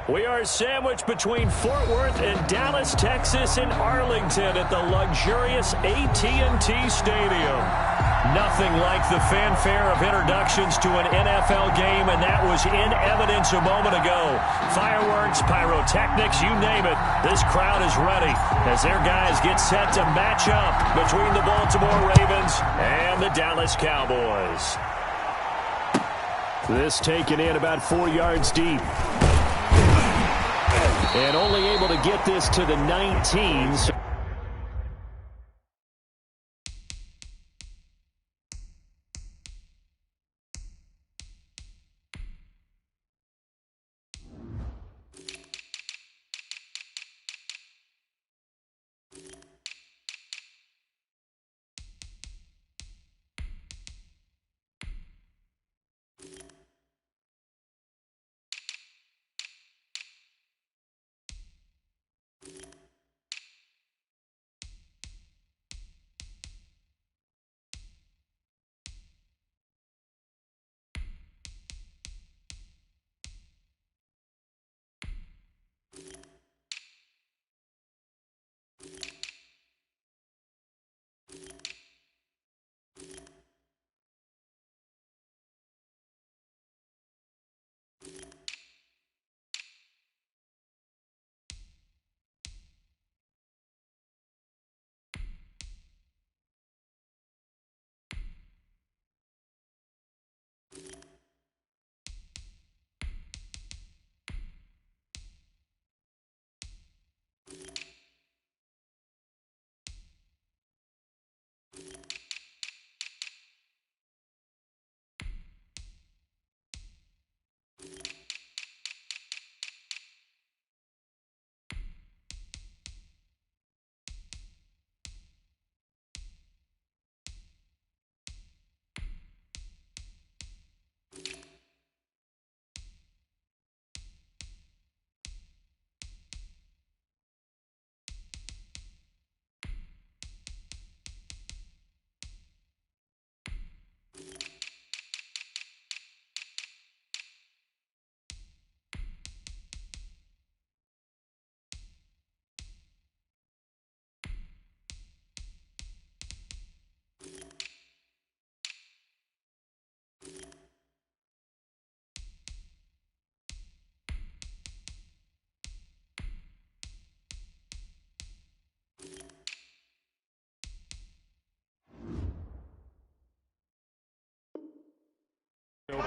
We are sandwiched between Fort Worth and Dallas, Texas, and Arlington at the luxurious AT&T Stadium. Nothing like the fanfare of introductions to an NFL game, and that was in evidence a moment ago. Fireworks, pyrotechnics, you name it. This crowd is ready as their guys get set to match up between the Baltimore Ravens and the Dallas Cowboys. This taken in about 4 yards deep. And only able to get this to the 19.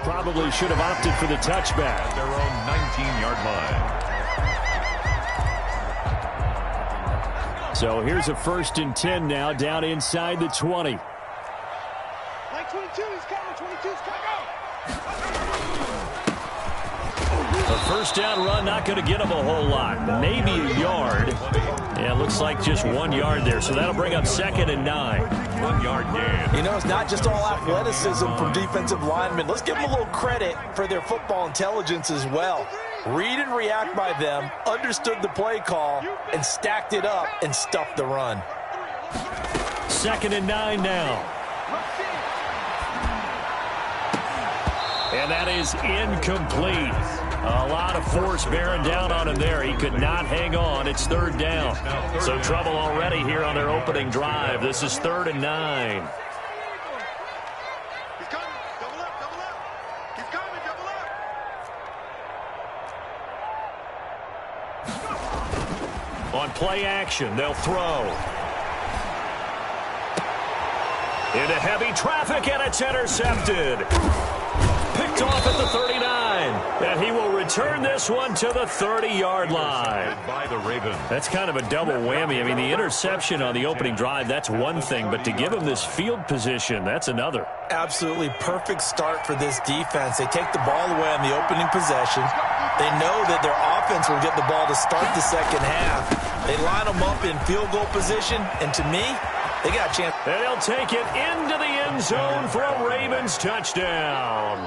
Probably should have opted for the touchback. At their own 19-yard line. So here's a 1st and 10 now, down inside the 20. Like 22, he's coming. 22's coming. A first down run, not going to get him a whole lot. Maybe a yard. Yeah, it looks like just 1 yard there. So that'll bring up 2nd and 9. 1 yard gain. You know, it's not just all athleticism from defensive linemen. Let's give them a little credit for their football intelligence as well. Read and react by them, understood the play call, and stacked it up and stuffed the run. 2nd and 9 now. And that is incomplete. A lot of force bearing down on him there. He could not hang on. It's 3rd down. So trouble already here on their opening drive. This is 3rd and 9. He's coming. Double up, double up. He's coming, double up. On play action, they'll throw. Into heavy traffic, and it's intercepted. Picked off at the 39. And he will return this one to the 30-yard line. By the Ravens. That's kind of a double whammy. I mean, the interception on the opening drive, that's one thing. But to give him this field position, that's another. Absolutely perfect start for this defense. They take the ball away on the opening possession. They know that their offense will get the ball to start the second half. They line them up in field goal position. And to me, they got a chance. And he'll take it into the end zone for a Ravens touchdown.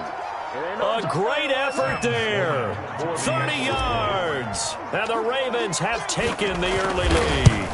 A great effort there. 30 yards. And the Ravens have taken the early lead.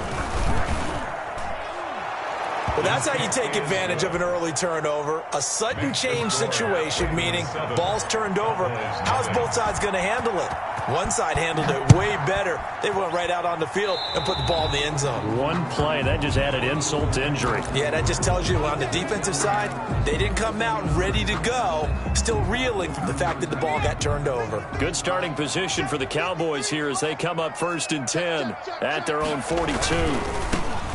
Well, that's how you take advantage of an early turnover. A sudden change situation, meaning ball's turned over. How's both sides going to handle it? One side handled it way better. They went right out on the field and put the ball in the end zone. One play, that just added insult to injury. Yeah, that just tells you on the defensive side, they didn't come out ready to go, still reeling from the fact that the ball got turned over. Good starting position for the Cowboys here as they come up 1st and 10 at their own 42.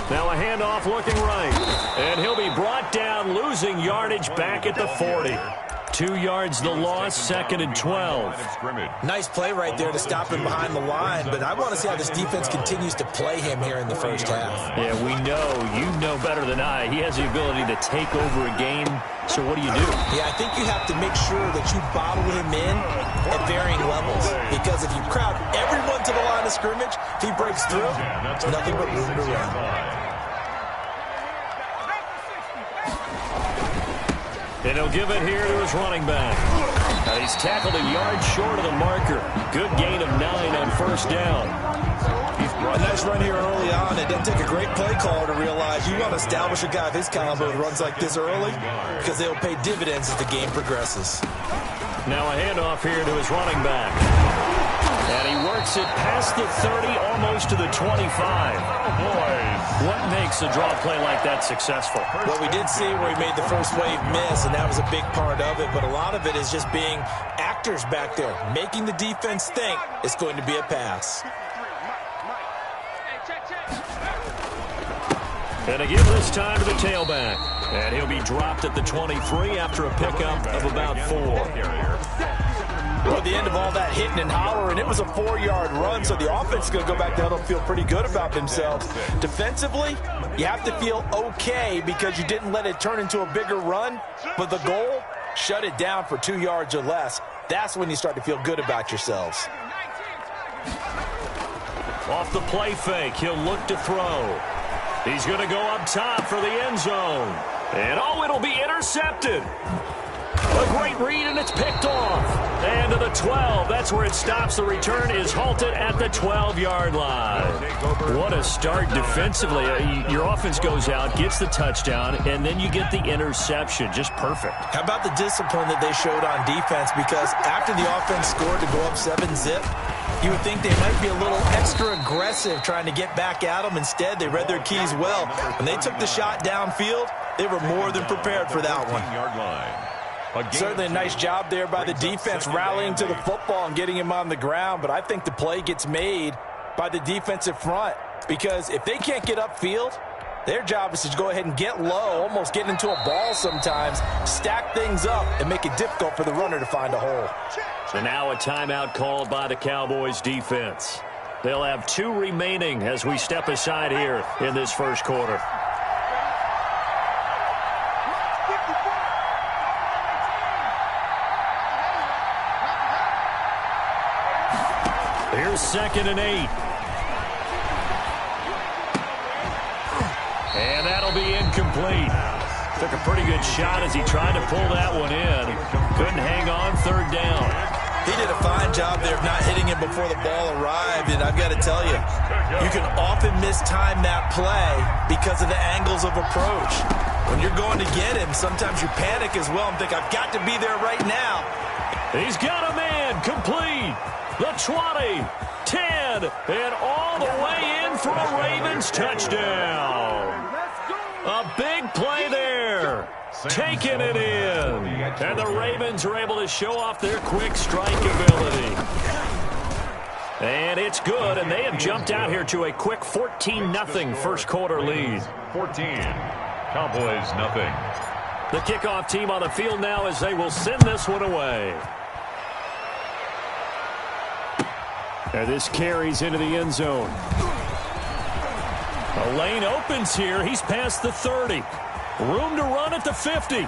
Now a handoff looking right. And he'll be brought down, losing yardage back at the 40. 2 yards the loss, 2nd and 12. Nice play right there to stop him behind the line, but I want to see how this defense continues to play him here in the first half. Yeah, we know, you know better than I, he has the ability to take over a game. So what do you do? Yeah, I think you have to make sure that you bottle him in at varying levels, because if you crowd everyone to the line of scrimmage, if he breaks through, there's nothing but room to run. And he'll give it here to his running back. Now he's tackled a yard short of the marker. Good gain of 9 on 1st down. A nice run here early on. It doesn't take a great play caller to realize you want to establish a guy of his caliber who runs like this early, because they'll pay dividends as the game progresses. Now a handoff here to his running back. And he works it past the 30, almost to the 25. What makes a draw play like that successful? Well, we did see where he made the first wave miss, and that was a big part of it. But a lot of it is just being actors back there, making the defense think it's going to be a pass. And to give this time to the tailback. And he'll be dropped at the 23 after a pickup of about 4. Well, at the end of all that hitting and hollering, it was a 4-yard run, so the offense is going to go back down and feel pretty good about themselves. Defensively, you have to feel okay because you didn't let it turn into a bigger run, but the goal, shut it down for 2 yards or less. That's when you start to feel good about yourselves. Off the play fake, he'll look to throw. He's going to go up top for the end zone. And oh, it'll be intercepted. A great read, and it's picked off. And to the 12. That's where it stops. The return is halted at the 12-yard line. What a start defensively. Your offense goes out, gets the touchdown, and then you get the interception. Just perfect. How about the discipline that they showed on defense? Because after the offense scored to go up 7-zip, you would think they might be a little extra aggressive trying to get back at them. Instead, they read their keys well. When they took the shot downfield, they were more than prepared for that one. Certainly a nice job there by the defense rallying to the football and getting him on the ground, but I think the play gets made by the defensive front, because if they can't get upfield, their job is to go ahead and get low, almost get into a ball sometimes, stack things up, and make it difficult for the runner to find a hole. So now a timeout called by the Cowboys defense. They'll have 2 remaining as we step aside here in this first quarter. Here's 2nd and 8. And that'll be incomplete. Took a pretty good shot as he tried to pull that one in. Couldn't hang on, 3rd down. He did a fine job there of not hitting him before the ball arrived, and I've got to tell you, you can often mistime that play because of the angles of approach. When you're going to get him, sometimes you panic as well and think, I've got to be there right now. He's got a man, complete. The 20, 10, and all the way in for a Ravens touchdown. A big play there. Taking it in. And the Ravens are able to show off their quick strike ability. And it's good, and they have jumped out here to a quick 14-0 first quarter lead. 14. Cowboys, nothing. The kickoff team on the field now as they will send this one away. And this carries into the end zone. A lane opens here. He's past the 30. Room to run at the 50.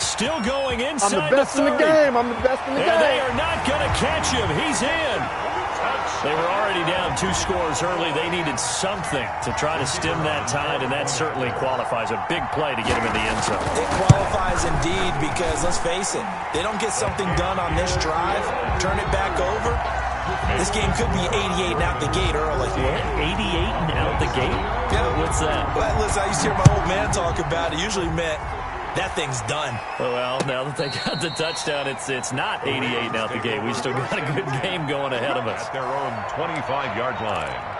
Still going inside the 30. I'm the best in the game. I'm the best in the game. And they are not going to catch him. He's in. They were already down 2 scores early. They needed something to try to stem that tide, and that certainly qualifies. A big play to get him in the end zone. It qualifies indeed because, let's face it, they don't get something done on this drive, turn it back over, This game could be 88 and out the gate early. What? 88 and out the gate? Yeah. What's that? Well, listen, I used to hear my old man talk about it. It usually meant that thing's done. Well, now that they got the touchdown, it's not 88 and out the gate. We still got a good game going ahead of us. At their own 25-yard line.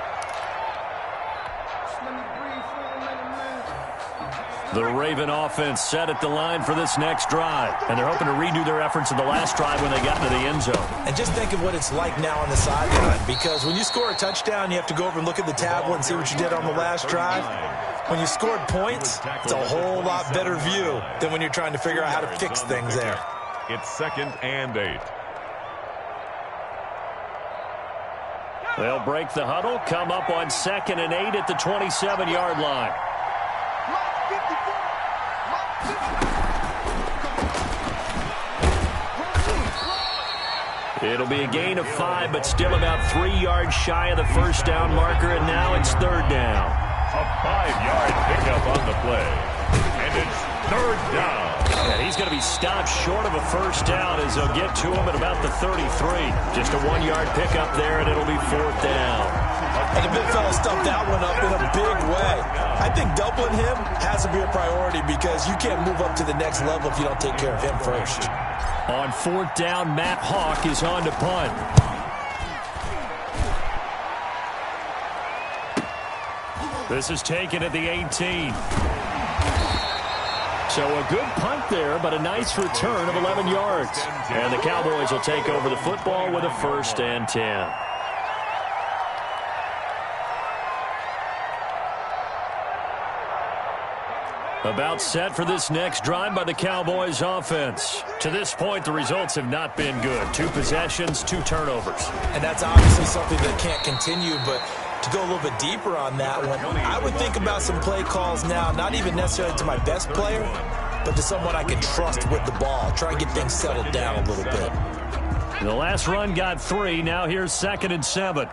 The Raven offense set at the line for this next drive. And they're hoping to redo their efforts in the last drive when they got into the end zone. And just think of what it's like now on the sideline. Because when you score a touchdown, you have to go over and look at the tablet and see what you did on the last drive. When you scored points, it's a whole lot better view than when you're trying to figure out how to fix things there. It's 2nd and 8. They'll break the huddle, come up on 2nd and 8 at the 27-yard line. It'll be a gain of 5, but still about 3 yards shy of the first down marker, and now it's 3rd down. A 5-yard pickup on the play. And it's 3rd down. And he's going to be stopped short of a first down as they'll get to him at about the 33. Just a 1-yard pickup there, and it'll be 4th down. And the big fella stuffed that one up in a big way. I think doubling him has to be a priority because you can't move up to the next level if you don't take care of him first. On 4th down, Matt Hawk is on to punt. This is taken at the 18. So a good punt there, but a nice return of 11 yards. And the Cowboys will take over the football with a 1st and 10. About set for this next drive by the Cowboys offense. To this point, the results have not been good. 2 possessions, 2 turnovers. And that's obviously something that can't continue, but to go a little bit deeper on that one, I would think about some play calls now, not even necessarily to my best player, but to someone I can trust with the ball. Try and get things settled down a little bit. The last run got 3. Now here's 2nd and 7.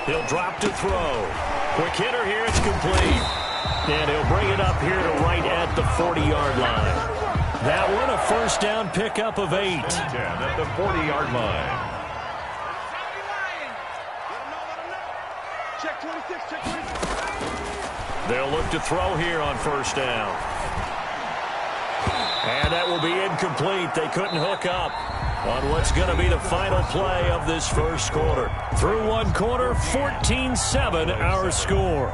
He'll drop to throw. Quick hitter here, it's complete. And he'll bring it up here to right at the 40-yard line. That one, a first down pickup of 8. 10 at the 40-yard line. Check 26, check 26. They'll look to throw here on first down. And that will be incomplete. They couldn't hook up on what's going to be the final play of this first quarter. Through one quarter, 14-7 our score.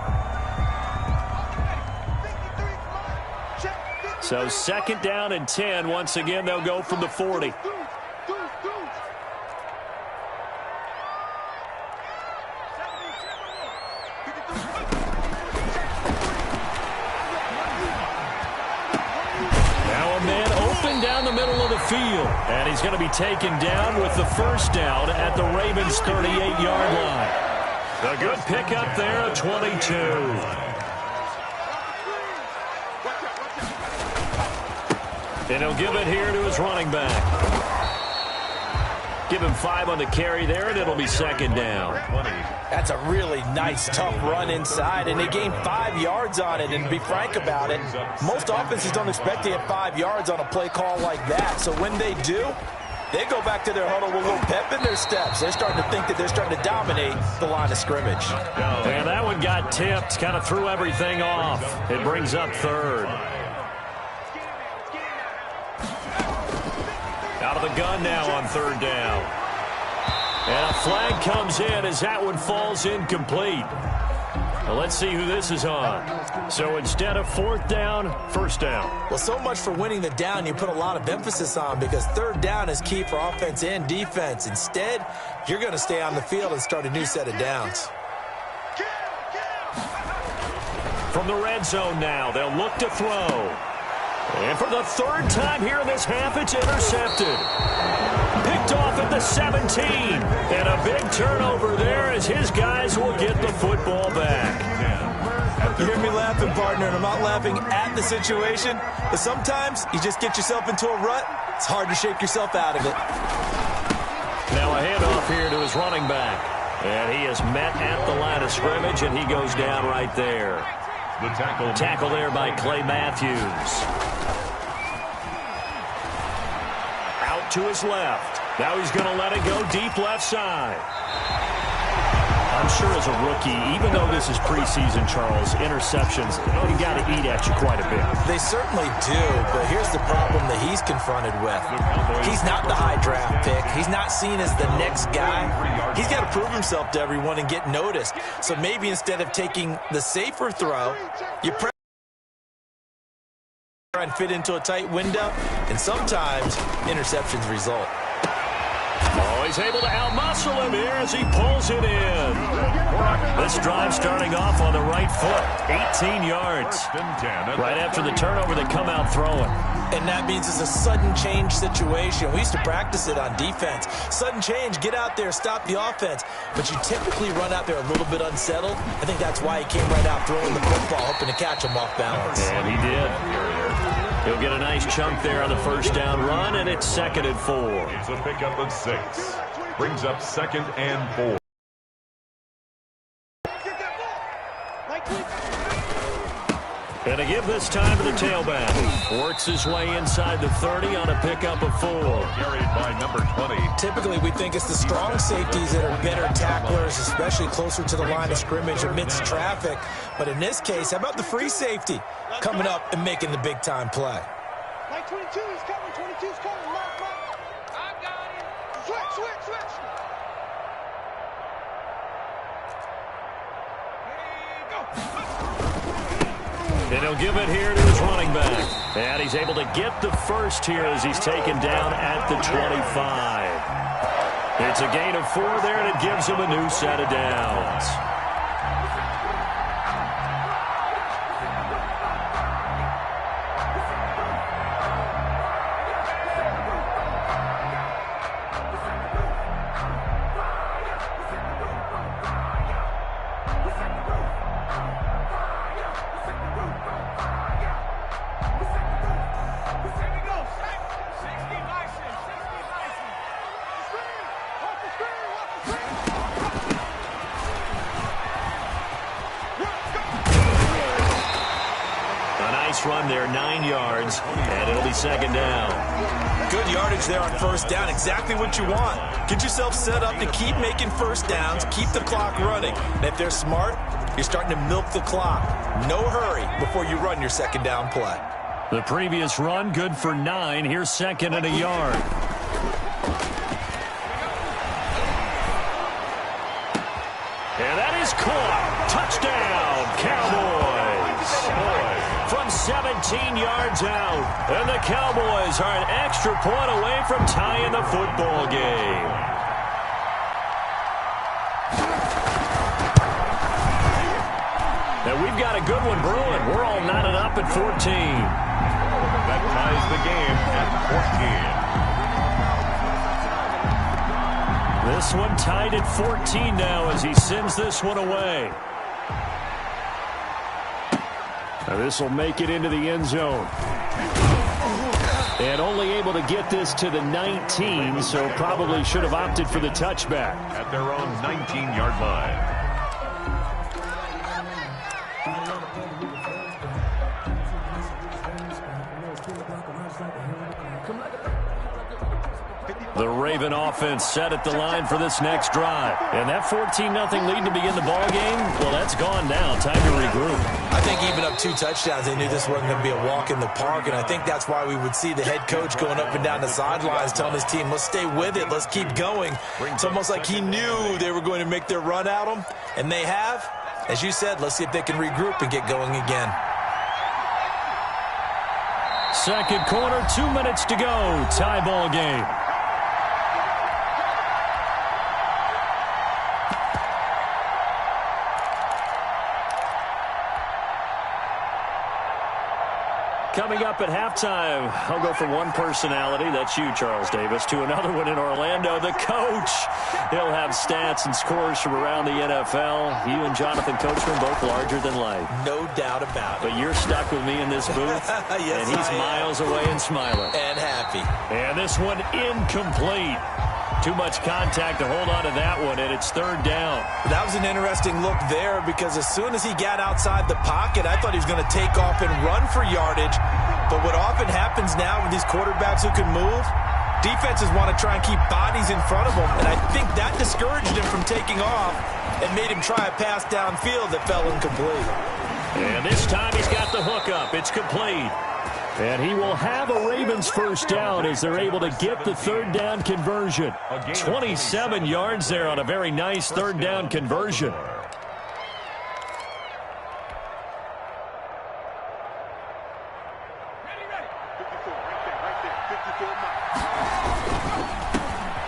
So 2nd down and 10. Once again, they'll go from the 40. Down the middle of the field, and he's going to be taken down with the first down at the Ravens' 38-yard line. A good pickup there at 22. And he'll give it here to his running back. Give him 5 on the carry there, and it'll be 2nd down. That's a really nice, tough run inside, and they gained 5 yards on it. And to be frank about it, most offenses don't expect to get 5 yards on a play call like that. So when they do, they go back to their huddle with a little pep in their steps. They're starting to think that they're starting to dominate the line of scrimmage. And that one got tipped, kind of threw everything off. It brings up 3rd. Out of the gun now on 3rd down. And a flag comes in as that one falls incomplete. Well, let's see who this is on. So instead of 4th down, 1st down. Well, so much for winning the down you put a lot of emphasis on because 3rd down is key for offense and defense. Instead, you're going to stay on the field and start a new set of downs. From the red zone now, they'll look to throw. And for the 3rd time here in this half, it's intercepted. Picked off at the 17. And a big turnover there as his guys will get the football back. You hear me laughing, partner, and I'm not laughing at the situation. But sometimes you just get yourself into a rut. It's hard to shake yourself out of it. Now a handoff here to his running back. And he is met at the line of scrimmage, and he goes down right there. The tackle there by Clay Matthews. Out to his left. Now he's going to let it go deep left side. I'm sure as a rookie, even though this is preseason, Charles, interceptions, you got to eat at you quite a bit. They certainly do, but here's the problem that he's confronted with. He's not the high draft pick. He's not seen as the next guy. He's got to prove himself to everyone and get noticed. So maybe instead of taking the safer throw, you try and fit into a tight window, and sometimes interceptions result. Oh, he's able to outmuscle him here as he pulls it in. This drive starting off on the right foot. 18 yards. Right after the turnover, they come out throwing. And that means it's a sudden change situation. We used to practice it on defense. Sudden change, get out there, stop the offense. But you typically run out there a little bit unsettled. I think that's why he came right out throwing the football, hoping to catch him off balance. And he did. He'll get a nice chunk there on the first down run, and it's 2nd and 4. It's a pickup of 6. Brings up 2nd and 4. And a give this time to the tailback. Works his way inside the 30 on a pickup of 4. Carried by number 20. Typically, we think it's the strong safeties that are better tacklers, especially closer to the line of scrimmage amidst traffic. But in this case, how about the free safety coming up and making the big-time play? Like 22, he's coming. 22's coming. Mark. I got him. Switch. And he'll give it here to his running back. And he's able to get the first here as he's taken down at the 25. It's a gain of 4 there, and it gives him a new set of downs. Run there, 9 yards, and it'll be 2nd down. Good yardage there on first down, exactly what you want. Get yourself set up to keep making first downs, keep the clock running. And if they're smart, you're starting to milk the clock. No hurry before you run your 2nd down play. The previous run, good for 9. Here's 2nd and a yard. And that is caught. Touchdown, Cowboys. From 17 yards out. And the Cowboys are an extra point away from tying the football game. And we've got a good one brewing. We're all knotted up at 14. That ties the game at 14. This one tied at 14 now as he sends this one away. Now this will make it into the end zone. And only able to get this to the 19, so probably should have opted for the touchback. At their own 19-yard line. The Raven offense set at the line for this next drive. And that 14-0 lead to begin the ball game, well, that's gone now. Time to regroup. I think even up 2 touchdowns, they knew this wasn't going to be a walk in the park, and I think that's why we would see the head coach going up and down the sidelines telling his team, let's stay with it, let's keep going. It's almost like he knew they were going to make their run at him, and they have. As you said, let's see if they can regroup and get going again. Second quarter, 2 minutes to go. Tie ball game. Coming up at halftime, I'll go from one personality, that's you, Charles Davis, to another one in Orlando, the coach. He'll have stats and scores from around the NFL. You and Jonathan Coachman both larger than life. No doubt about it. But you're stuck with me in this booth, yes, and he's miles away and smiling. And happy. And this one incomplete. too much contact to hold on to that one, and it's third down. That was an interesting look there because as soon as he got outside the pocket, I thought he was going to take off and run for yardage. But what often happens now with these quarterbacks who can move, defenses want to try and keep bodies in front of them, and I think that discouraged him from taking off and made him try a pass downfield that fell incomplete. And this time he's got the hook up. It's complete. And he will have a Ravens first down as they're able to get the third down conversion. 27 yards there on a very nice third down conversion.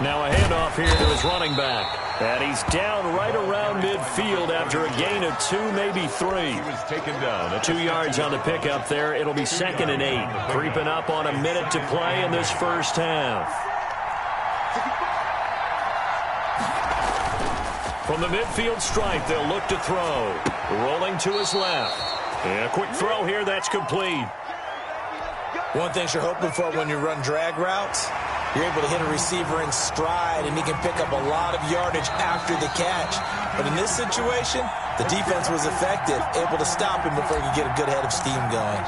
Now a handoff here to his running back. And he's down right around midfield after a gain of 2, maybe 3. He was taken down. 2 yards on the pickup there. It'll be 2nd and 8. Creeping up on a minute to play in this first half. From the midfield stripe, they'll look to throw. Rolling to his left. And a quick throw here, that's complete. One thing you're hoping for when you run drag routes, you're able to hit a receiver in stride, and he can pick up a lot of yardage after the catch. But in this situation, the defense was effective, able to stop him before he could get a good head of steam going.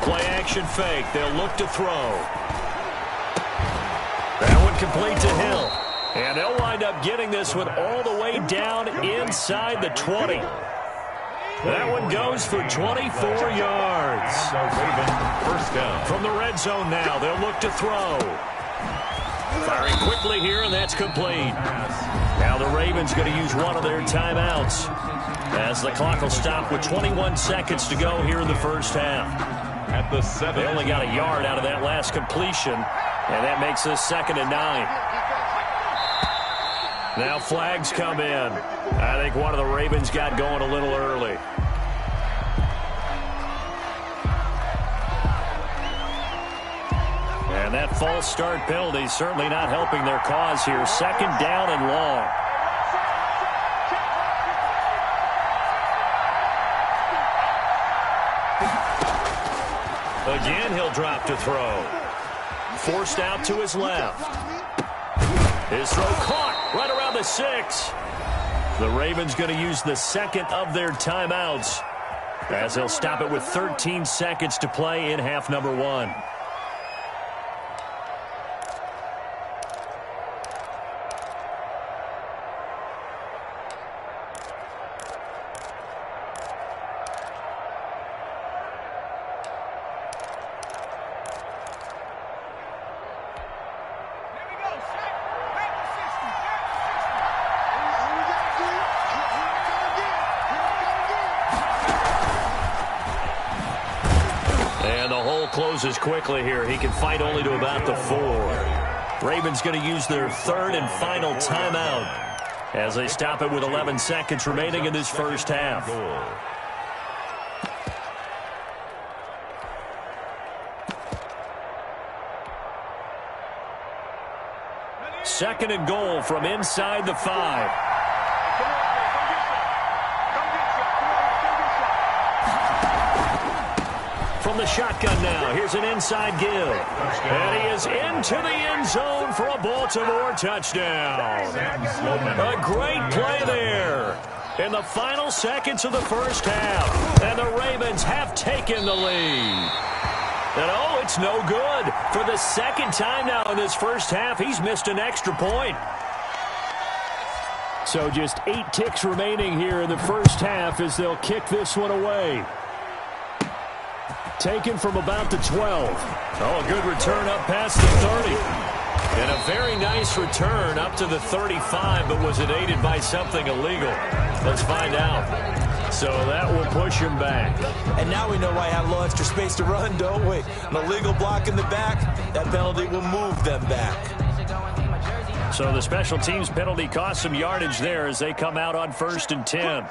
Play-action fake. They'll look to throw. That one complete to Hill. And they'll wind up getting this one all the way down inside the 20. That one goes for 24 yards. First down. From the red zone now, they'll look to throw. Firing quickly here, and that's complete. Now the Ravens going to use one of their timeouts as the clock will stop with 21 seconds to go here in the first half. At the 7. They only got a yard out of that last completion, and that makes this 2nd and 9. Now flags come in. I think one of the Ravens got going a little early. And that false start penalty certainly not helping their cause here. 2nd down and long. Again, he'll drop to throw. Forced out to his left. His throw caught right around the 6. The Ravens going to use the 2nd of their timeouts as they'll stop it with 13 seconds to play in half number 1. Closes quickly here. He can fight only to about the 4. Ravens going to use their 3rd and final timeout as they stop it with 11 seconds remaining in this first half. 2nd and goal from inside the 5. From the shotgun now, here's an inside give. And he is into the end zone for a Baltimore touchdown. A great play there in the final seconds of the first half. And the Ravens have taken the lead. And oh, it's no good. For the 2nd time now in this first half, he's missed an extra point. So just 8 ticks remaining here in the first half as they'll kick this one away. Taken from about the 12. Oh, a good return up past the 30. And a very nice return up to the 35, but was it aided by something illegal? Let's find out. So that will push him back. And now we know why I have a little extra space to run, don't we? An illegal block in the back, that penalty will move them back. So the special teams penalty cost some yardage there as they come out on 1st and 10.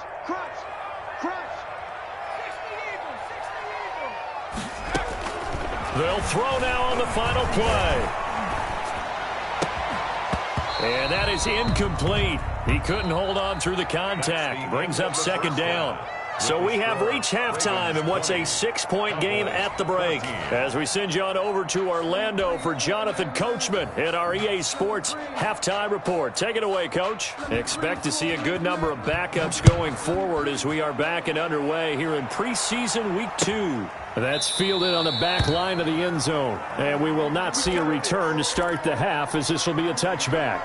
They'll throw now on the final play. And that is incomplete. He couldn't hold on through the contact. Brings up 2nd down. So we have reached halftime in what's a 6-point game at the break. As we send you on over to Orlando for Jonathan Coachman in our EA Sports Halftime Report. Take it away, Coach. Expect to see a good number of backups going forward as we are back and underway here in preseason week 2. That's fielded on the back line of the end zone. And we will not see a return to start the half as this will be a touchback.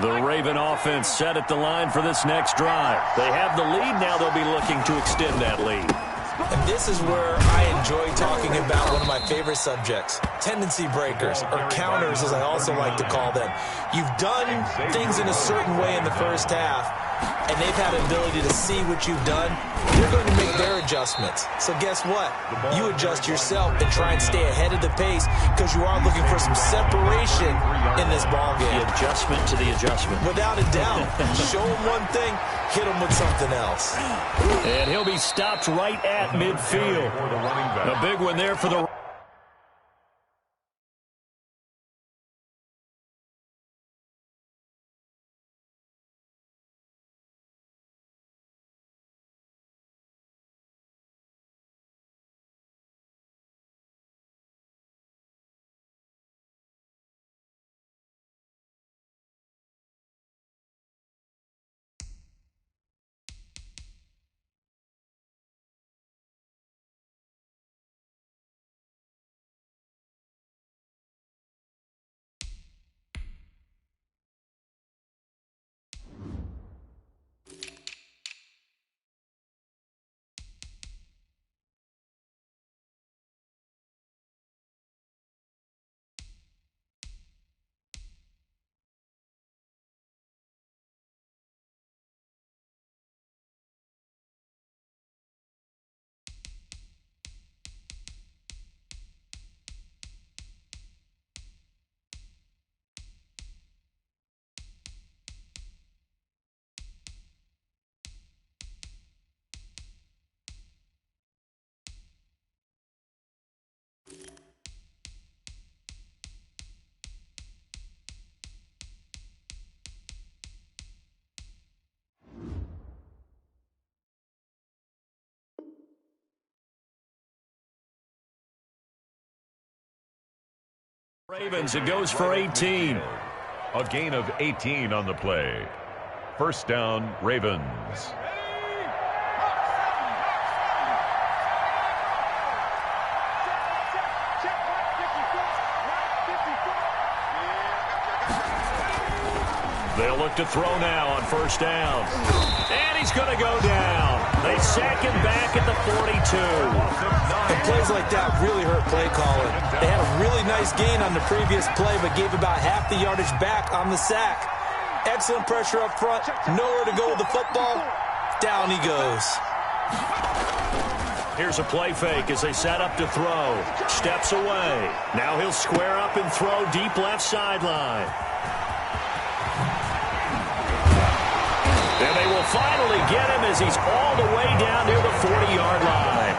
The Raven offense set at the line for this next drive. They have the lead. Now they'll be looking to extend that lead. And this is where I enjoy talking about one of my favorite subjects, tendency breakers, or counters as I also like to call them. You've done things in a certain way in the first half, and they've had an ability to see what you've done. They're going to make their adjustments. So guess what? You adjust yourself and try and stay ahead of the pace because you are looking for some separation in this ball game. The adjustment to the adjustment. Without a doubt. Show them one thing, hit them with something else. And he'll be stopped right at midfield. A big one there for the... Ravens, it goes for 18. A gain of 18 on the play. First down, Ravens. They'll look to throw now on first down. And he's going to go down. They sack him back at the 42. And plays like that really hurt play calling. They had a really nice gain on the previous play, but gave about half the yardage back on the sack. Excellent pressure up front. Nowhere to go with the football. Down he goes. Here's a play fake as they set up to throw. Steps away. Now he'll square up and throw deep left sideline. And they will finally get him as he's all the way down near the 40-yard line.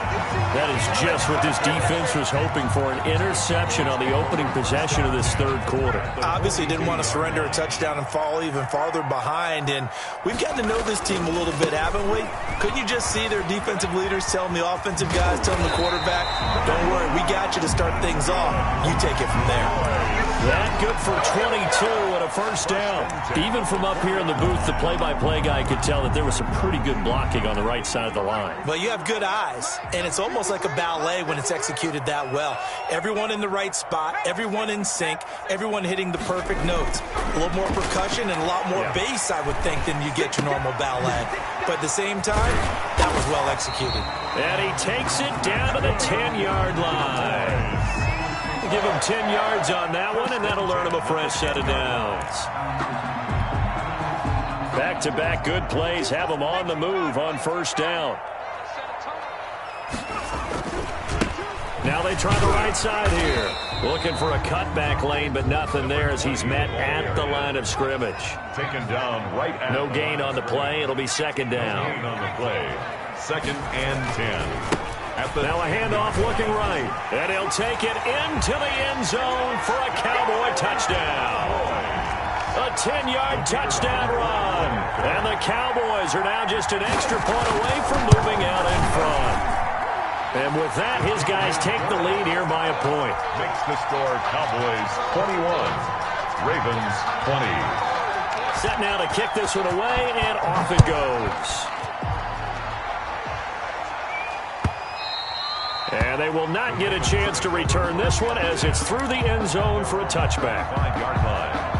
That is just what this defense was hoping for, an interception on the opening possession of this third quarter. Obviously didn't want to surrender a touchdown and fall even farther behind. And we've gotten to know this team a little bit, haven't we? Couldn't you just see their defensive leaders telling the offensive guys, telling the quarterback, don't worry, we got you to start things off. You take it from there. That good for 22 and a first down. Even from up here in the booth, the play-by-play guy could tell that there was some pretty good blocking on the right side of the line. Well, you have good eyes, and it's almost like a ballet when it's executed that well. Everyone in the right spot, everyone in sync, everyone hitting the perfect notes. A little more percussion and a lot more bass, I would think, than you get your normal ballet. But at the same time, that was well executed. And he takes it down to the 10-yard line. Give him 10 yards on that one, and that'll earn him a fresh set of downs. Back-to-back good plays have him on the move on first down. Now they try the right side here. Looking for a cutback lane, but nothing there as he's met at the line of scrimmage. Taken down right at no gain on the play. It'll be second down. No gain on the play. 2nd and 10. Now a handoff looking right. And he'll take it into the end zone for a Cowboy touchdown. A 10-yard touchdown run. And the Cowboys are now just an extra point away from moving out in front. And with that, his guys take the lead here by a point. Makes the score Cowboys 21, Ravens 20. Set now to kick this one away, and off it goes. And they will not get a chance to return this one as it's through the end zone for a touchback. 5-yard line.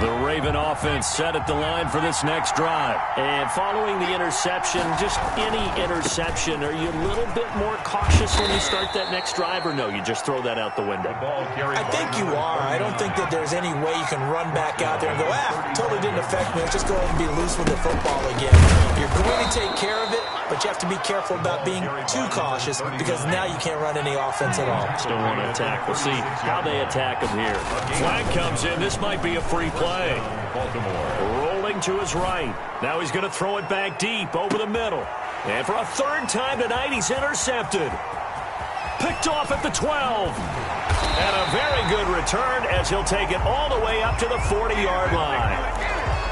The Raven offense set at the line for this next drive. And following the interception, just any interception, are you a little bit more cautious when you start that next drive, or no, you just throw that out the window? I think you are. I don't think that there's any way you can run back out there and go, totally didn't affect me. Let's just go ahead and be loose with the football again. You're going to take care of it, but you have to be careful about being too cautious because now you can't run any offense at all. Still want to attack. We'll see how they attack him here. Flag comes in. This might be a free play. Baltimore rolling to his right. Now he's going to throw it back deep over the middle. And for a third time tonight, he's intercepted. Picked off at the 12. And a very good return as he'll take it all the way up to the 40-yard line.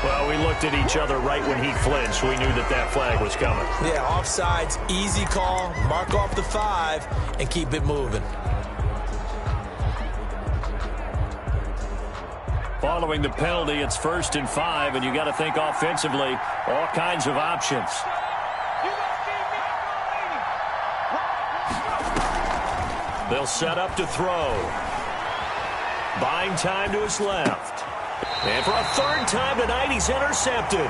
Well, we looked at each other right when he flinched. We knew that that flag was coming. Yeah, offsides, easy call. Mark off the 5 and keep it moving. Following the penalty, it's 1st and 5, and you got to think offensively, all kinds of options. They'll set up to throw. Buying time to his left. And for a third time tonight, he's intercepted.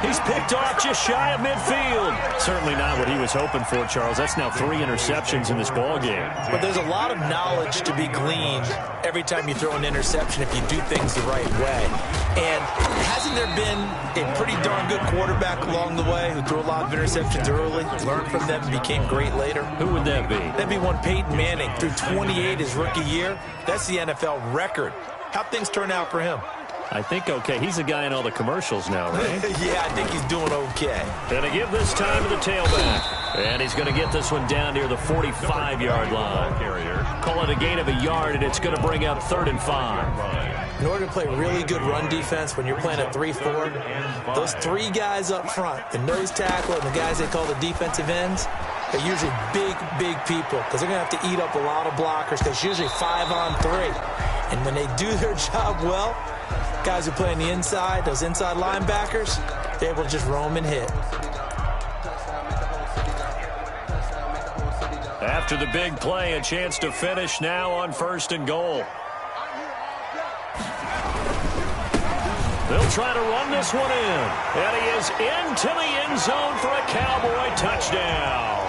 He's picked off just shy of midfield. Certainly not what he was hoping for, Charles. That's now 3 interceptions in this ballgame. But there's a lot of knowledge to be gleaned every time you throw an interception if you do things the right way. And hasn't there been a pretty darn good quarterback along the way who threw a lot of interceptions early, learned from them, and became great later? Who would that be? That'd be one Peyton Manning. Threw 28 his rookie year. That's the NFL record. How'd things turn out for him? I think okay. He's the guy in all the commercials now, right? Yeah, I think he's doing okay. Going to give this time to the tailback. And he's going to get this one down near the 45-yard line. Call it a gain of a yard, and it's going to bring up 3rd and 5. In order to play really good run defense when you're playing a 3-4, those 3 guys up front, the nose tackle and the guys they call the defensive ends, they're usually big, big people because they're going to have to eat up a lot of blockers because it's usually 5-on-3. And when they do their job well, guys who play on the inside, those inside linebackers, they're able to just roam and hit. After the big play, a chance to finish now on 1st and goal. They'll try to run this one in. And he is into the end zone for a Cowboy touchdown.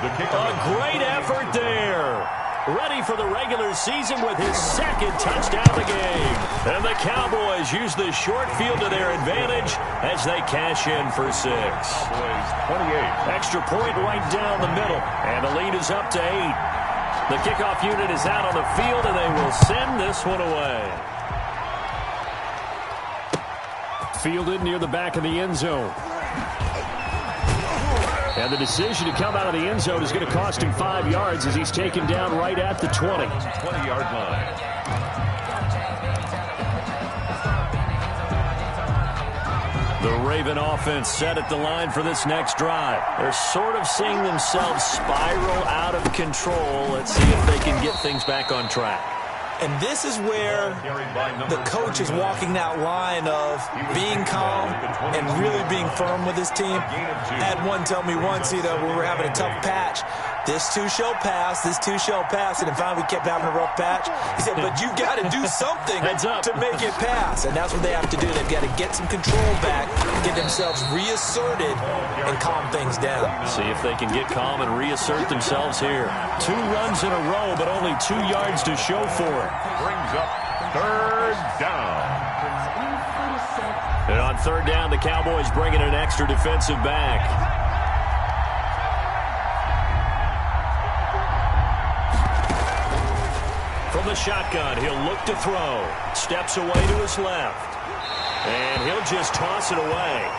A great effort there. Ready for the regular season with his second touchdown of the game. And the Cowboys use the short field to their advantage as they cash in for 6. Cowboys 28. Extra point right down the middle. And the lead is up to 8. The kickoff unit is out on the field, and they will send this one away. Fielded near the back of the end zone. And the decision to come out of the end zone is going to cost him 5 yards as he's taken down right at the 20. 20-yard line. The Raven offense set at the line for this next drive. They're sort of seeing themselves spiral out of control. Let's see if they can get things back on track. And this is where the coach is walking that line of being calm and really being firm with his team. I had one tell me once, when we were having a tough patch, this too shall pass, this too shall pass. And then finally we kept having a rough patch. He said, but you got to do something to make it pass. And that's what they have to do. They've got to get some control back, get themselves reasserted, and calm things down. See if they can get calm and reassert themselves here. 2 runs in a row, but only 2 yards to show for it. Brings up 3rd down. And on 3rd down, the Cowboys bring in an extra defensive back. From the shotgun, he'll look to throw. Steps away to his left. And he'll just toss it away.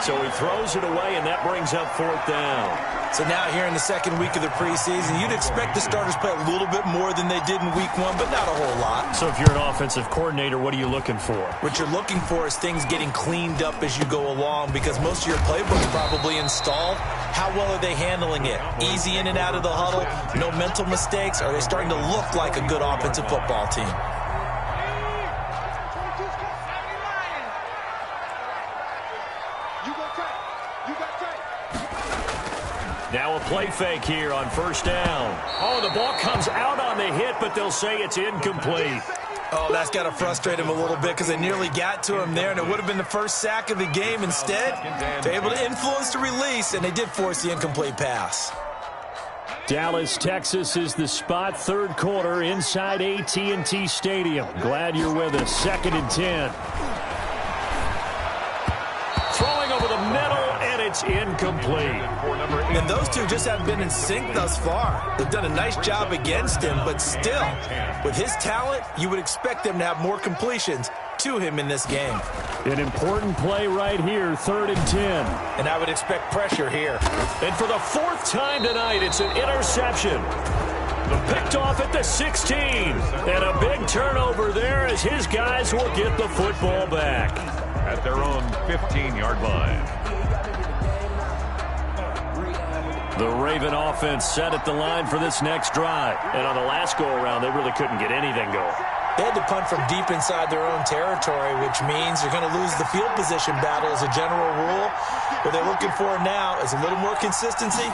So he throws it away, and that brings up 4th down. So now here in the second week of the preseason, you'd expect the starters play a little bit more than they did in week 1, but not a whole lot. So if you're an offensive coordinator, what are you looking for? What you're looking for is things getting cleaned up as you go along, because most of your playbook's probably installed. How well are they handling it? Easy in and out of the huddle, no mental mistakes? Are they starting to look like a good offensive football team? Now a play fake here on 1st down. Oh, the ball comes out on the hit, but they'll say it's incomplete. Oh, that's got to frustrate him a little bit because they nearly got to him there, and it would have been the first sack of the game. Instead, they're able to influence the release, and they did force the incomplete pass. Dallas, Texas is the spot. 3rd quarter inside AT&T Stadium. Glad you're with us. 2nd and 10. Throwing over the middle, and it's incomplete. And those two just haven't been in sync thus far. They've done a nice job against him, but still, with his talent, you would expect them to have more completions to him in this game. An important play right here, 3rd and 10. And I would expect pressure here. And for the 4th time tonight, it's an interception. Picked off at the 16. And a big turnover there as his guys will get the football back. At their own 15-yard line. The Raven offense set at the line for this next drive. And on the last go-around, they really couldn't get anything going. They had to punt from deep inside their own territory, which means you're going to lose the field position battle as a general rule. What they're looking for now is a little more consistency,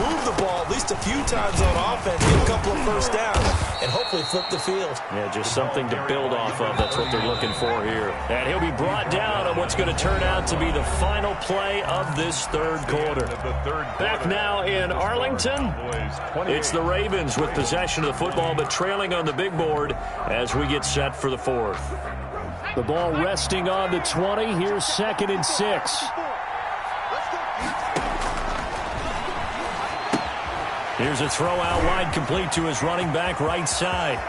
move the ball at least a few times on offense, get a couple of 1st downs, and hopefully flip the field. Yeah, just something to build off of. That's what they're looking for here. And he'll be brought down on what's going to turn out to be the final play of this 3rd quarter. Back now in Arlington, it's the Ravens with possession of the football, but trailing on the big board as we get set for the 4th. The ball resting on the 20. Here's 2nd and 6. Here's a throw out wide, complete to his running back right side.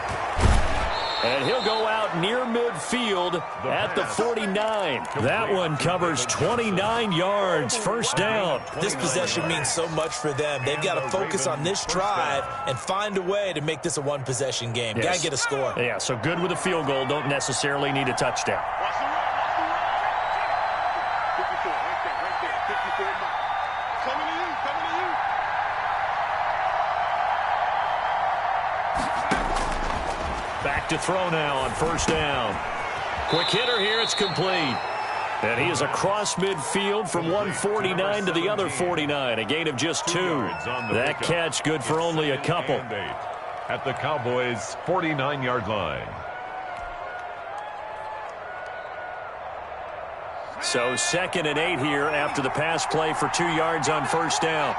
And he'll go out near midfield at the 49. That one covers 29 yards. 1st down. This possession means so much for them. They've got to focus on this drive and find a way to make this a one-possession game. Yes. Got to get a score. Yeah, so good with a field goal. Don't necessarily need a touchdown. Back to throw now on 1st down. Quick hitter here. It's complete. And he is across midfield from 149 to the other 49. A gain of just 2. That catch good for only a couple. At the Cowboys' 49-yard line. So 2nd and 8 here after the pass play for 2 yards on first down.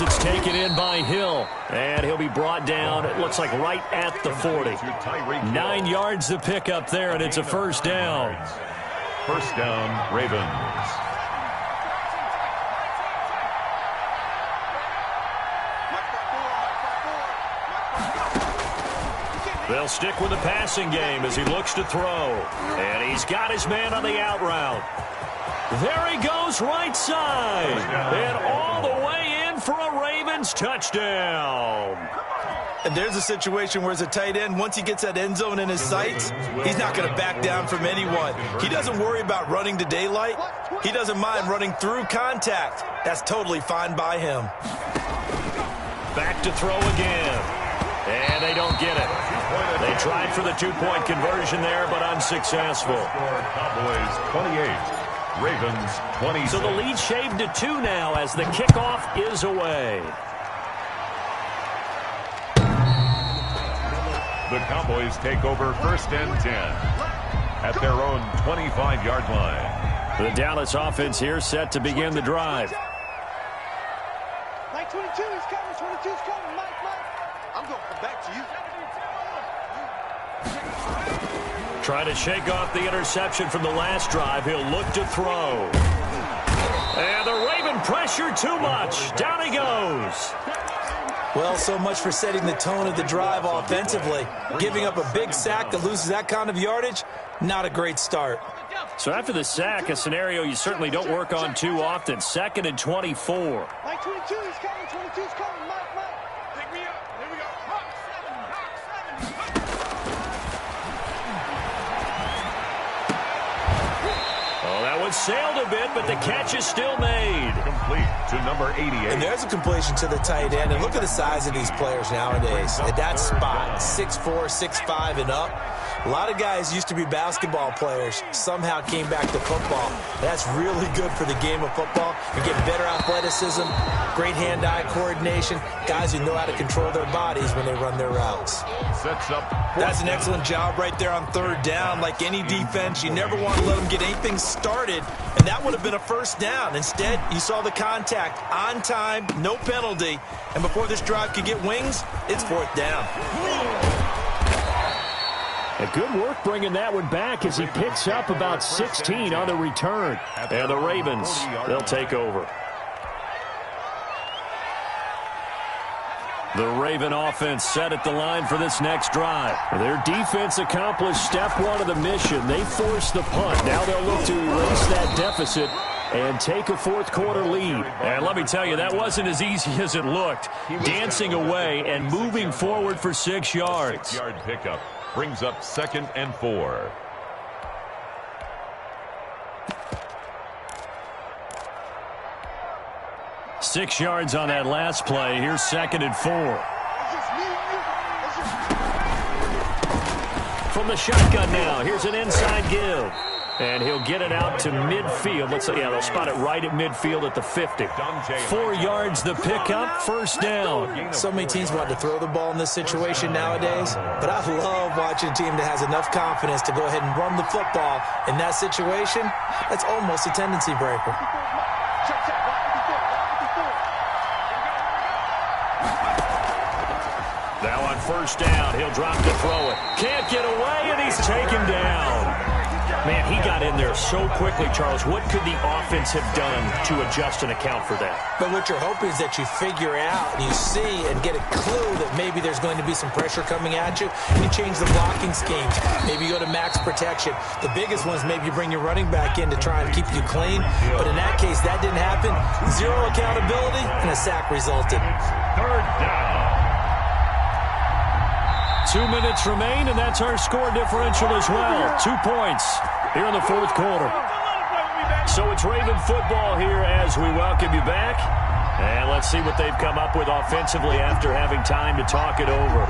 It's taken in by Hill, and he'll be brought down, it looks like right at the 40. 9 yards to pick up there, and it's a first down. First down, Ravens. They'll stick with the passing game as he looks to throw. And he's got his man on the out route. There he goes right side. And all the way in for a Ravens touchdown. And there's a situation where as a tight end, once he gets that end zone in his sights, he's not going to back down from anyone. He doesn't worry about running to daylight. He doesn't mind running through contact. That's totally fine by him. Back to throw again. And they don't get it. They tried for the 2-point conversion there, but unsuccessful. Cowboys 28, Ravens 20. So the lead shaved to 2 now as the kickoff is away. The Cowboys take over 1st and 10 at their own 25-yard line. The Dallas offense here set to begin the drive. Mike 22 is coming. 22 is coming. Mike. I'm going to come back to you. Trying to shake off the interception from the last drive. He'll look to throw. And the Raven pressure too much. Down he goes. Well, so much for setting the tone of the drive offensively. Giving up a big sack that loses that kind of yardage, not a great start. So after the sack, a scenario you certainly don't work on too often. 2nd and 24. Mike 22 is coming. 22 is coming. Mike. Pick me up. Here we go. Hawk 7. Oh, that one sailed a bit, but the catch is still made. Complete to number 88. And there's a completion to the tight end. And look at the size of these players nowadays. At that spot, 6'4", 6'5", and up. A lot of guys used to be basketball players, somehow came back to football. That's really good for the game of football. You get better athleticism, great hand-eye coordination, guys who know how to control their bodies when they run their routes. Sets up. That's an excellent job right there on 3rd down. Like any defense, you never want to let them get anything started, and that would have been a first down. Instead, you saw the contact on time, no penalty, and before this drive could get wings, it's 4th down. A good work bringing that one back as he picks up about 16 on the return. And the Ravens, they'll take over. The Raven offense set at the line for this next drive. Their defense accomplished step 1 of the mission. They forced the punt. Now they'll look to erase that deficit and take a 4th quarter lead. And let me tell you, that wasn't as easy as it looked. Dancing away and moving forward for 6 yards. 6-yard pickup. Brings up 2nd and 4. Six yards on that last play. Here's 2nd and 4. From the shotgun now, here's an inside give. And he'll get it out to midfield. Let's say, yeah, they'll spot it right at midfield at the 50. 4 yards the pickup, first down. So many teams want to throw the ball in this situation nowadays, but I love watching a team that has enough confidence to go ahead and run the football. In that situation, that's almost a tendency breaker. Now on first down, he'll drop to throw it. Can't get away, and he's taken down. Man, he got in there so quickly, Charles. What could the offense have done to adjust and account for that? But what you're hoping is that you figure out and you see and get a clue that maybe there's going to be some pressure coming at you. You change the blocking schemes. Maybe you go to max protection. The biggest one is maybe you bring your running back in to try and keep you clean. But in that case, that didn't happen. Zero accountability, and a sack resulted. 3rd down. 2 minutes remain, and that's our score differential as well. 2 points here in the 4th quarter. So it's Raven football here as we welcome you back. And let's see what they've come up with offensively after having time to talk it over.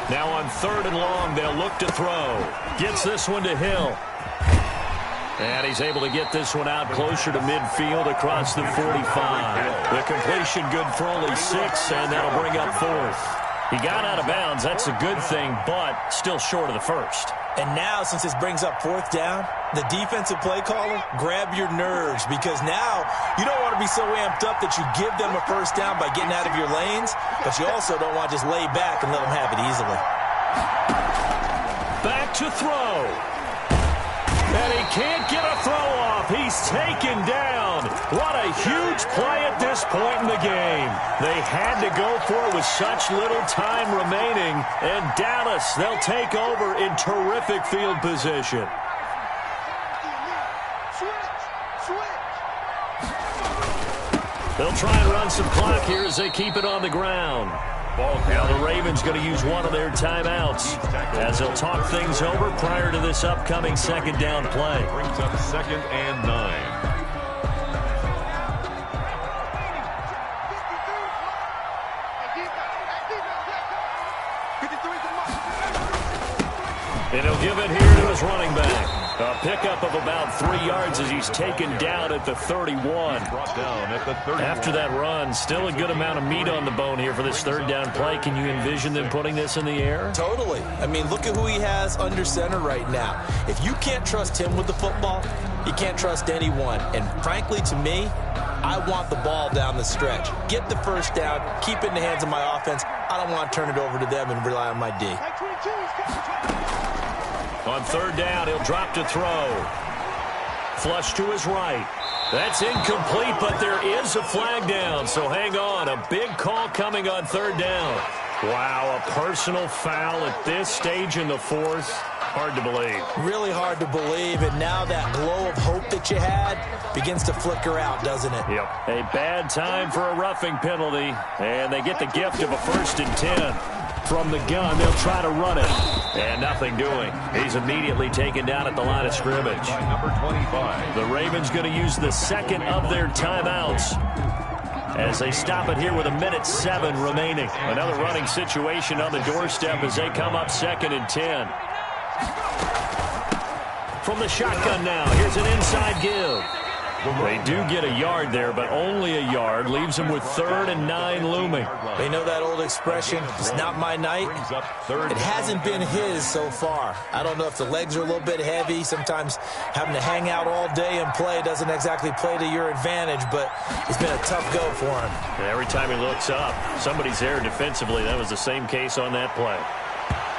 Now Now on 3rd and long, they'll look to throw. Gets this one to Hill. And he's able to get this one out closer to midfield across the 45. The completion good for only 6, and that'll bring up 4th. He got out of bounds. That's a good thing, but still short of the first. And now, since this brings up 4th down, the defensive play caller, grab your nerves, because now you don't want to be so amped up that you give them a first down by getting out of your lanes, but you also don't want to just lay back and let them have it easily. Back to throw. And he can't get a throw off. He's taken down. What a huge play at this point in the game. They had to go for it with such little time remaining. And Dallas, they'll take over in terrific field position. They'll try and run some clock here as they keep it on the ground. Now the Ravens going to use one of their timeouts as they'll talk things over prior to this upcoming 2nd down play. Brings up 2nd and 9. And he'll give it here to his running back. A pickup of about 3 yards as he's taken down at the 31. Brought down at the 31. After that run, still a good amount of meat on the bone here for this 3rd down play. Can you envision them putting this in the air? Totally. I mean, look at who he has under center right now. If you can't trust him with the football, you can't trust anyone. And frankly, to me, I want the ball down the stretch. Get the first down, keep it in the hands of my offense. I don't want to turn it over to them and rely on my D. On 3rd down, he'll drop to throw. Flush to his right. That's incomplete, but there is a flag down, so hang on. A big call coming on 3rd down. Wow, a personal foul at this stage in the 4th. Hard to believe. Really hard to believe, and now that glow of hope that you had begins to flicker out, doesn't it? Yep. A bad time for a roughing penalty, and they get the gift of a 1st and 10. From the gun, they'll try to run it. And nothing doing. He's immediately taken down at the line of scrimmage. By number 25. The Ravens going to use the 2nd of their timeouts as they stop it here with 1:07 remaining. Another running situation on the doorstep as they come up 2nd and 10. From the shotgun now, here's an inside give. They do get a yard there, but only a yard. Leaves them with 3rd and 9 looming. They know that old expression, it's not my night. It hasn't been his so far. I don't know if the legs are a little bit heavy. Sometimes having to hang out all day and play doesn't exactly play to your advantage, but it's been a tough go for him. And every time he looks up, somebody's there defensively. That was the same case on that play.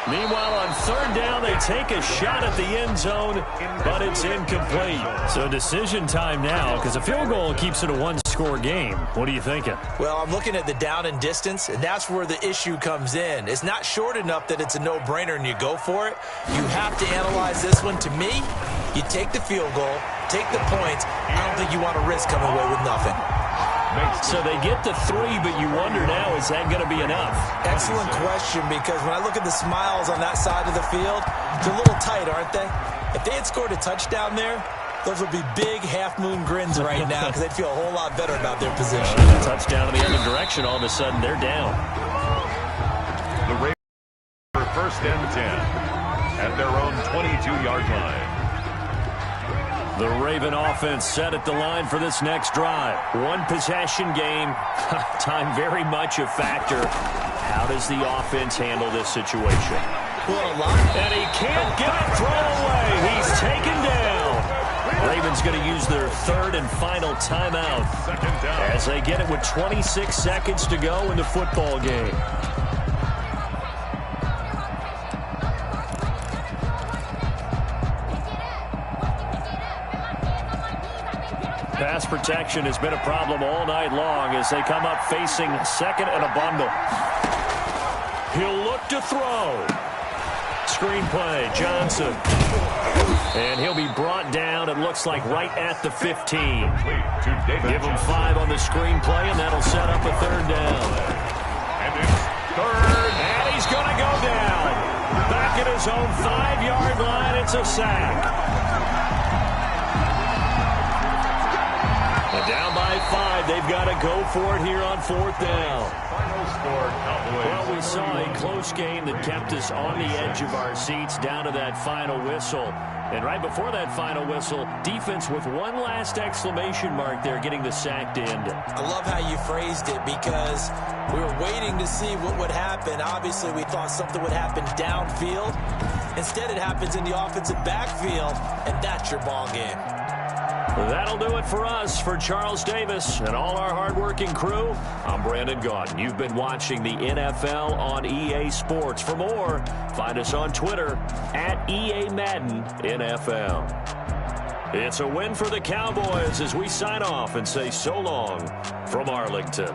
Meanwhile, on 3rd down, they take a shot at the end zone, but it's incomplete. So decision time now, because a field goal keeps it a one-score game. What are you thinking? Well, I'm looking at the down and distance, and that's where the issue comes in. It's not short enough that it's a no-brainer and you go for it. You have to analyze this one. To me, you take the field goal, take the points. I don't think you want to risk coming away with nothing. So they get the 3, but you wonder now, is that going to be enough? Excellent question, because when I look at the smiles on that side of the field, they're a little tight, aren't they? If they had scored a touchdown there, those would be big half-moon grins right now because they'd feel a whole lot better about their position. Touchdown in the other direction, all of a sudden they're down. The Ravens for 1st and 10 at their own 22-yard line. The Raven offense set at the line for this next drive. One possession game. Time very much a factor. How does the offense handle this situation? Well, a lot. And he can't get it thrown away. He's taken down. Ravens going to use their 3rd and final timeout as they get it with 26 seconds to go in the football game. Pass protection has been a problem all night long as they come up facing 2nd and a bundle. He'll look to throw. Screenplay, Johnson. And he'll be brought down, it looks like, right at the 15. Give him 5 on the screenplay, and that'll set up a 3rd down. And it's 3rd. And he's going to go down. Back at his own 5-yard line, it's a sack. Down by 5. They've got to go for it here on 4th down. Final score, Cowboys. Well, we saw a close game that kept us on the edge of our seats down to that final whistle. And right before that final whistle, defense with one last exclamation mark there, getting the sack to end it. I love how you phrased it because we were waiting to see what would happen. Obviously, we thought something would happen downfield. Instead, it happens in the offensive backfield, and that's your ball game. That'll do it for us. For Charles Davis and all our hardworking crew, I'm Brandon Gaudin. You've been watching the NFL on EA Sports. For more, find us on Twitter at EA Madden NFL. It's a win for the Cowboys as we sign off and say so long from Arlington.